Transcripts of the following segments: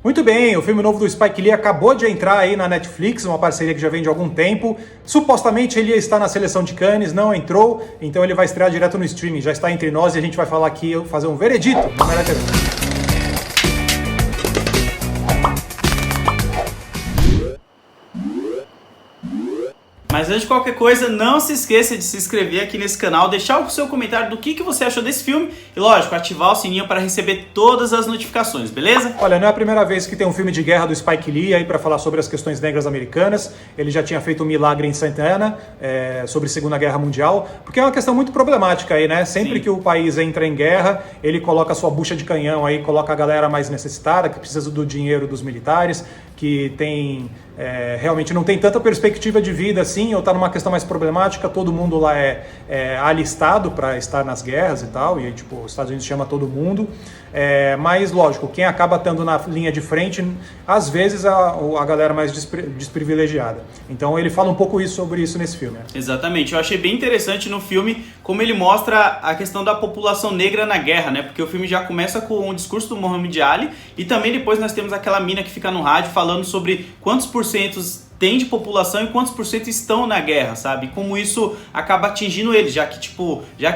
Muito bem, o filme novo do Spike Lee acabou de entrar aí na Netflix, uma parceria que já vem de algum tempo. Supostamente ele ia estar na seleção de Cannes, não entrou, então ele vai estrear direto no streaming, já está entre nós e a gente vai falar aqui, fazer um veredito no Melhor TV. Mas antes de qualquer coisa, não se esqueça de se inscrever aqui nesse canal, deixar o seu comentário do que você achou desse filme e, lógico, ativar o sininho para receber todas as notificações, beleza? Olha, não é a primeira vez que tem um filme de guerra do Spike Lee aí para falar sobre as questões negras americanas. Ele já tinha feito um Milagre em Santa Ana, sobre a Segunda Guerra Mundial, porque é uma questão muito problemática aí, né? Sempre que o país entra em guerra, ele coloca a sua bucha de canhão aí, coloca a galera mais necessitada, que precisa do dinheiro dos militares, que tem... realmente não tem tanta perspectiva de vida assim, ou está numa questão mais problemática, todo mundo lá é alistado para estar nas guerras e tal, e tipo, os Estados Unidos chama todo mundo, mas lógico, quem acaba estando na linha de frente, às vezes a galera mais desprivilegiada. Então ele fala um pouco sobre isso nesse filme. Exatamente, eu achei bem interessante no filme como ele mostra a questão da população negra na guerra, né? Porque o filme já começa com o discurso do Muhammad Ali e também depois nós temos aquela mina que fica no rádio falando sobre quantos porcentos tem de população e quantos por cento estão na guerra, sabe? Como isso acaba atingindo eles, já que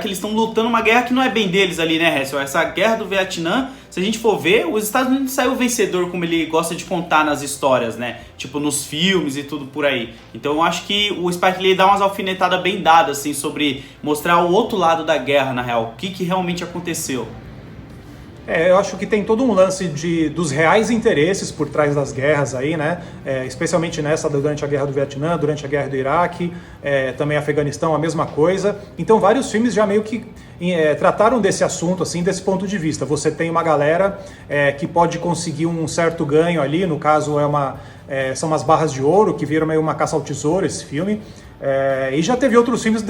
eles estão lutando uma guerra que não é bem deles ali, né, Hessel? Essa guerra do Vietnã, se a gente for ver, os Estados Unidos saiu vencedor, como ele gosta de contar nas histórias, né? Tipo, nos filmes e tudo por aí. Então eu acho que o Spike Lee dá umas alfinetadas bem dadas, assim, sobre mostrar o outro lado da guerra, na real. O que realmente aconteceu. Eu acho que tem todo um lance dos reais interesses por trás das guerras aí, né? Especialmente nessa durante a Guerra do Vietnã, durante a Guerra do Iraque, também Afeganistão, a mesma coisa. Então vários filmes já meio que trataram desse assunto, assim, desse ponto de vista. Você tem uma galera que pode conseguir um certo ganho ali, no caso são umas barras de ouro, que viram meio uma caça ao tesouro esse filme. E já teve outros filmes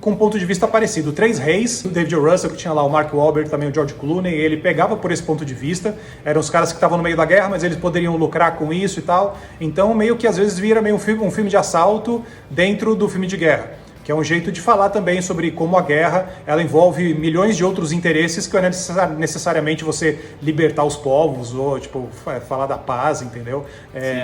com um ponto de vista parecido. Três Reis, o David Russell, que tinha lá o Mark Wahlberg, também o George Clooney, ele pegava por esse ponto de vista. Eram os caras que estavam no meio da guerra, mas eles poderiam lucrar com isso e tal. Então meio que às vezes vira meio um filme de assalto dentro do filme de guerra, que é um jeito de falar também sobre como a guerra ela envolve milhões de outros interesses, que não é necessariamente você libertar os povos ou tipo falar da paz, entendeu?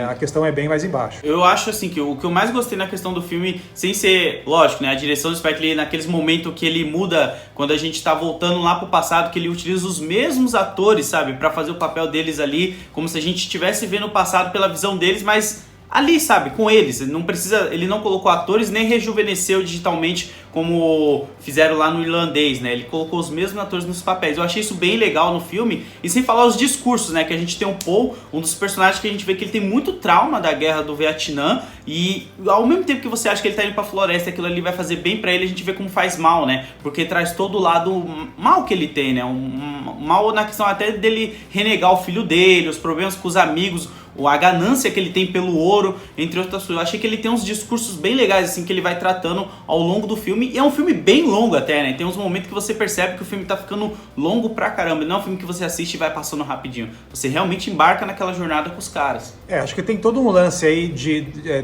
A questão é bem mais embaixo. Eu acho assim que o que eu mais gostei na questão do filme, sem ser, lógico, né, a direção do Spike Lee naqueles momentos que ele muda, quando a gente tá voltando lá pro passado, que ele utiliza os mesmos atores, sabe, pra fazer o papel deles ali, como se a gente estivesse vendo o passado pela visão deles, mas ali, sabe, com eles. Ele não colocou atores nem rejuvenesceu digitalmente como fizeram lá no Irlandês, né? Ele colocou os mesmos atores nos papéis. Eu achei isso bem legal no filme. E sem falar os discursos, né? Que a gente tem o Paul, um dos personagens que a gente vê que ele tem muito trauma da guerra do Vietnã. E ao mesmo tempo que você acha que ele tá indo pra floresta, aquilo ali vai fazer bem pra ele, a gente vê como faz mal, né? Porque traz todo o lado mal que ele tem, né? Um mal na questão até dele renegar o filho dele, os problemas com os amigos, a ganância que ele tem pelo ouro, entre outras coisas. Eu achei que ele tem uns discursos bem legais, assim, que ele vai tratando ao longo do filme. E é um filme bem longo até, né? Tem uns momentos que você percebe que o filme tá ficando longo pra caramba. Não é um filme que você assiste e vai passando rapidinho. Você realmente embarca naquela jornada com os caras. Acho que tem todo um lance aí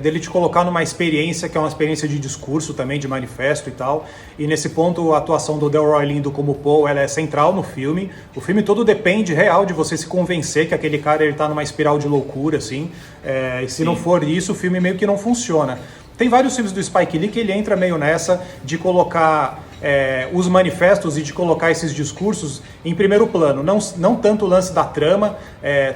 dele te colocar numa experiência, que é uma experiência de discurso também, de manifesto e tal. E nesse ponto, a atuação do Delroy Lindo como Paul, ela é central no filme. O filme todo depende, real, de você se convencer que aquele cara ele tá numa espiral de loucura, assim. E se não for isso, o filme meio que não funciona. Tem vários filmes do Spike Lee que ele entra meio nessa de colocar os manifestos e de colocar esses discursos em primeiro plano. Não tanto o lance da trama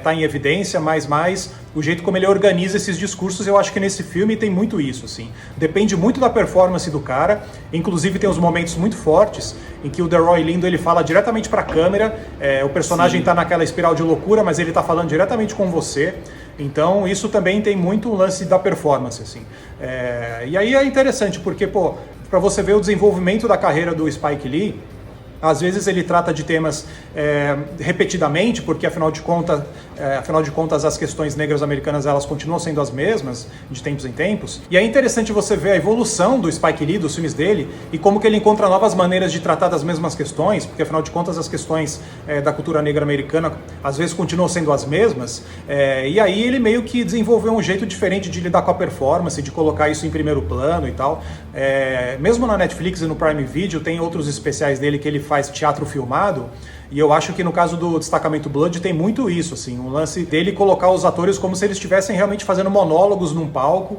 tá em evidência, mas mais o jeito como ele organiza esses discursos. Eu acho que nesse filme tem muito isso, assim. Depende muito da performance do cara. Inclusive tem uns momentos muito fortes em que o Delroy Lindo ele fala diretamente para a câmera. O personagem está naquela espiral de loucura, mas ele está falando diretamente com você. Então isso também tem muito o lance da performance, assim. E aí é interessante porque, para você ver o desenvolvimento da carreira do Spike Lee, às vezes ele trata de temas repetidamente, porque afinal de contas as questões negras americanas elas continuam sendo as mesmas de tempos em tempos. E é interessante você ver a evolução do Spike Lee, dos filmes dele, e como que ele encontra novas maneiras de tratar das mesmas questões, porque afinal de contas as questões da cultura negra americana às vezes continuam sendo as mesmas. E aí ele meio que desenvolveu um jeito diferente de lidar com a performance, de colocar isso em primeiro plano e tal. Mesmo na Netflix e no Prime Video tem outros especiais dele que ele faz teatro filmado, E eu acho que no caso do Destacamento Blood tem muito isso, assim, o lance dele colocar os atores como se eles estivessem realmente fazendo monólogos num palco.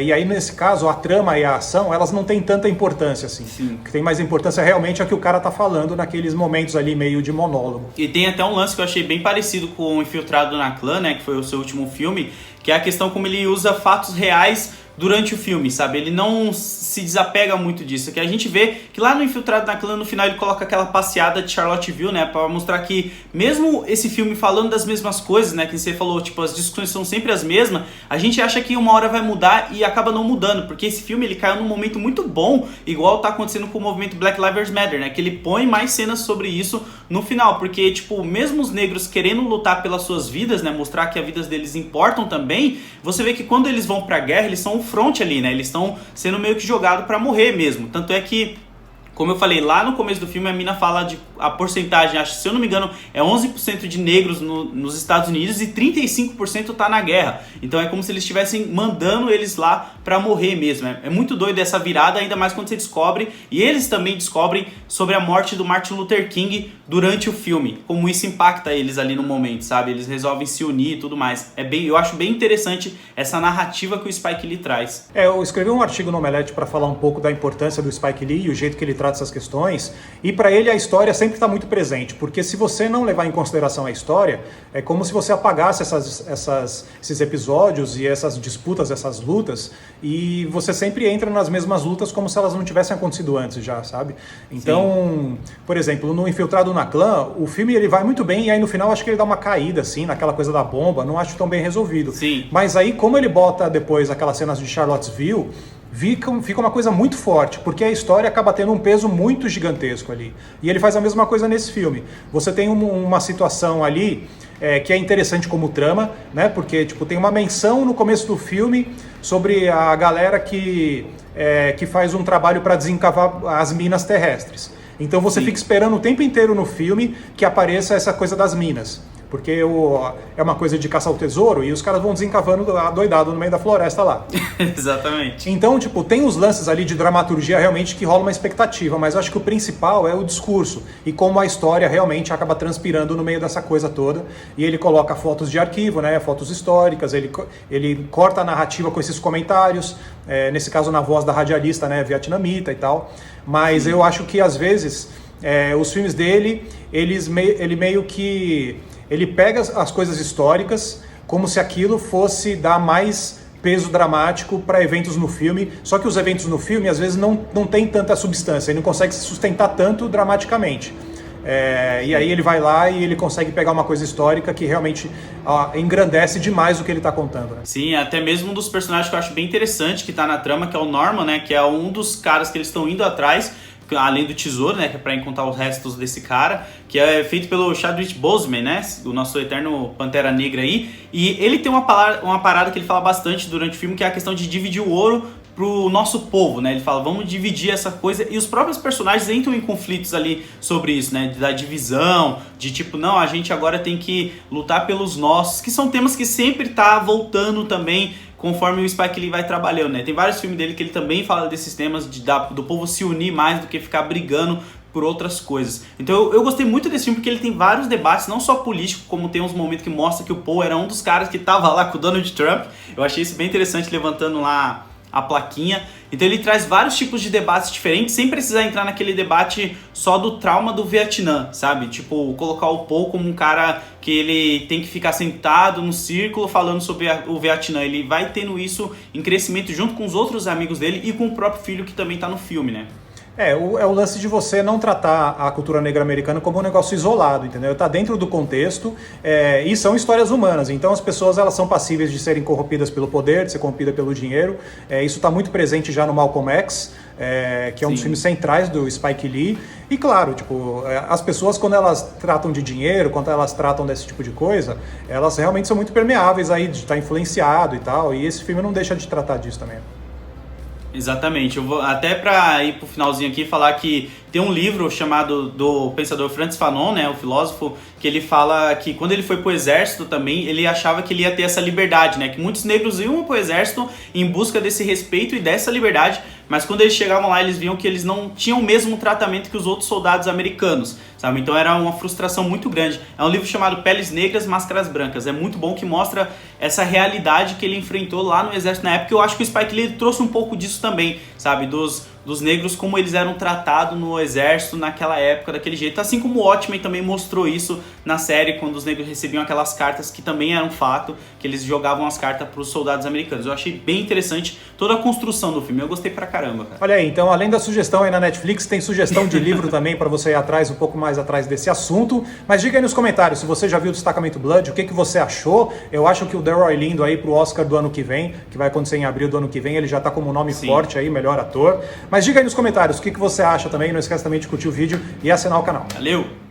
E aí, nesse caso, a trama e a ação, elas não têm tanta importância, assim. Sim. O que tem mais importância realmente é o que o cara tá falando naqueles momentos ali meio de monólogo. E tem até um lance que eu achei bem parecido com o Infiltrado na Clã, né, que foi o seu último filme, que é a questão como ele usa fatos reais durante o filme, sabe? Ele não se desapega muito disso. Que a gente vê que lá no Infiltrado na Clã, no final, ele coloca aquela passeada de Charlottesville, né? Pra mostrar que, mesmo esse filme falando das mesmas coisas, né? Que você falou, tipo, as discussões são sempre as mesmas, a gente acha que uma hora vai mudar e acaba não mudando. Porque esse filme, ele caiu num momento muito bom, igual tá acontecendo com o movimento Black Lives Matter, né? Que ele põe mais cenas sobre isso no final. Porque, tipo, mesmo os negros querendo lutar pelas suas vidas, né? Mostrar que as vidas deles importam também, você vê que quando eles vão pra guerra, eles são front ali, né? Eles estão sendo meio que jogados pra morrer mesmo. Tanto é que, como eu falei, lá no começo do filme a mina fala de a porcentagem, acho, se eu não me engano, é 11% de negros nos Estados Unidos e 35% tá na guerra. Então é como se eles estivessem mandando eles lá pra morrer mesmo. É muito doido essa virada, ainda mais quando você descobre, e eles também descobrem sobre a morte do Martin Luther King durante o filme, como isso impacta eles ali no momento, sabe? Eles resolvem se unir e tudo mais. Eu acho bem interessante essa narrativa que o Spike Lee traz. Eu escrevi um artigo no Omelete para falar um pouco da importância do Spike Lee e o jeito que ele trata essas questões, e para ele a história sempre está muito presente, porque se você não levar em consideração a história, é como se você apagasse esses episódios e essas disputas, essas lutas, e você sempre entra nas mesmas lutas como se elas não tivessem acontecido antes já, sabe? Então, por exemplo, no Infiltrado na Clã, o filme ele vai muito bem, e aí no final acho que ele dá uma caída, assim, naquela coisa da bomba, não acho tão bem resolvido. Sim. Mas aí, como ele bota depois aquelas cenas de Charlottesville, fica uma coisa muito forte, porque a história acaba tendo um peso muito gigantesco ali. E ele faz a mesma coisa nesse filme. Você tem uma situação ali que é interessante como trama, né? Porque tipo, tem uma menção no começo do filme sobre a galera que faz um trabalho para desencavar as minas terrestres. Então você fica esperando o tempo inteiro no filme que apareça essa coisa das minas. Porque é uma coisa de caçar o tesouro e os caras vão desencavando adoidado no meio da floresta lá. Exatamente. Então, tipo, tem os lances ali de dramaturgia realmente que rola uma expectativa, mas eu acho que o principal é o discurso e como a história realmente acaba transpirando no meio dessa coisa toda. E ele coloca fotos de arquivo, né, fotos históricas, ele corta a narrativa com esses comentários, nesse caso na voz da radialista, né, vietnamita e tal. Mas eu acho que às vezes os filmes dele, ele meio que... Ele pega as coisas históricas como se aquilo fosse dar mais peso dramático para eventos no filme, só que os eventos no filme às vezes não tem tanta substância, ele não consegue se sustentar tanto dramaticamente. E aí ele vai lá e ele consegue pegar uma coisa histórica que realmente engrandece demais o que ele está contando. Né? Sim, até mesmo um dos personagens que eu acho bem interessante que está na trama, que é o Norman, né, que é um dos caras que eles estão indo atrás, além do tesouro, né, que é pra encontrar os restos desse cara, que é feito pelo Chadwick Boseman, né, o nosso eterno Pantera Negra aí, e ele tem uma parada que ele fala bastante durante o filme, que é a questão de dividir o ouro pro nosso povo, né, ele fala, vamos dividir essa coisa, e os próprios personagens entram em conflitos ali sobre isso, né, da divisão, de tipo, não, a gente agora tem que lutar pelos nossos, que são temas que sempre tá voltando também, conforme o Spike Lee vai trabalhando, né? Tem vários filmes dele que ele também fala desses temas do povo se unir mais do que ficar brigando por outras coisas. Então eu gostei muito desse filme porque ele tem vários debates, não só político, como tem uns momentos que mostra que o Paul era um dos caras que tava lá com o Donald Trump. Eu achei isso bem interessante, levantando lá a plaquinha. Então ele traz vários tipos de debates diferentes, sem precisar entrar naquele debate só do trauma do Vietnã, sabe? Tipo, colocar o Paul como um cara que ele tem que ficar sentado no círculo falando sobre o Vietnã. Ele vai tendo isso em crescimento junto com os outros amigos dele e com o próprio filho que também tá no filme, né? É o lance de você não tratar a cultura negra americana como um negócio isolado, entendeu? Tá dentro do contexto e são histórias humanas. Então as pessoas elas são passíveis de serem corrompidas pelo poder, de ser corrompidas pelo dinheiro. Isso está muito presente já no Malcolm X, que é um dos filmes centrais do Spike Lee. E claro, tipo, as pessoas quando elas tratam de dinheiro, quando elas tratam desse tipo de coisa, elas realmente são muito permeáveis aí de estar influenciado e tal. E esse filme não deixa de tratar disso também. Exatamente, eu vou até pra ir pro finalzinho aqui falar que Tem um livro chamado do pensador Frantz Fanon, né, o filósofo, que ele fala que quando ele foi pro exército também, ele achava que ele ia ter essa liberdade, né, que muitos negros iam pro exército em busca desse respeito e dessa liberdade, mas quando eles chegavam lá, eles viam que eles não tinham o mesmo tratamento que os outros soldados americanos, sabe? Então era uma frustração muito grande. É um livro chamado Peles Negras, Máscaras Brancas. É muito bom, que mostra essa realidade que ele enfrentou lá no exército na época. Eu acho que o Spike Lee trouxe um pouco disso também, sabe? Dos negros, como eles eram tratados no exército naquela época, daquele jeito. Assim como o Watchmen também mostrou isso na série, quando os negros recebiam aquelas cartas que também eram fato, que eles jogavam as cartas para os soldados americanos. Eu achei bem interessante toda a construção do filme. Eu gostei pra caramba, cara. Olha aí, então além da sugestão aí na Netflix, tem sugestão de livro também para você ir atrás, um pouco mais atrás desse assunto. Mas diga aí nos comentários se você já viu o Destacamento Blood, o que você achou. Eu acho que o Delroy Lindo aí pro Oscar do ano que vem, que vai acontecer em abril do ano que vem, ele já tá como nome forte aí, melhor ator. Mas diga aí nos comentários o que você acha também. Não esquece também de curtir o vídeo e assinar o canal. Valeu!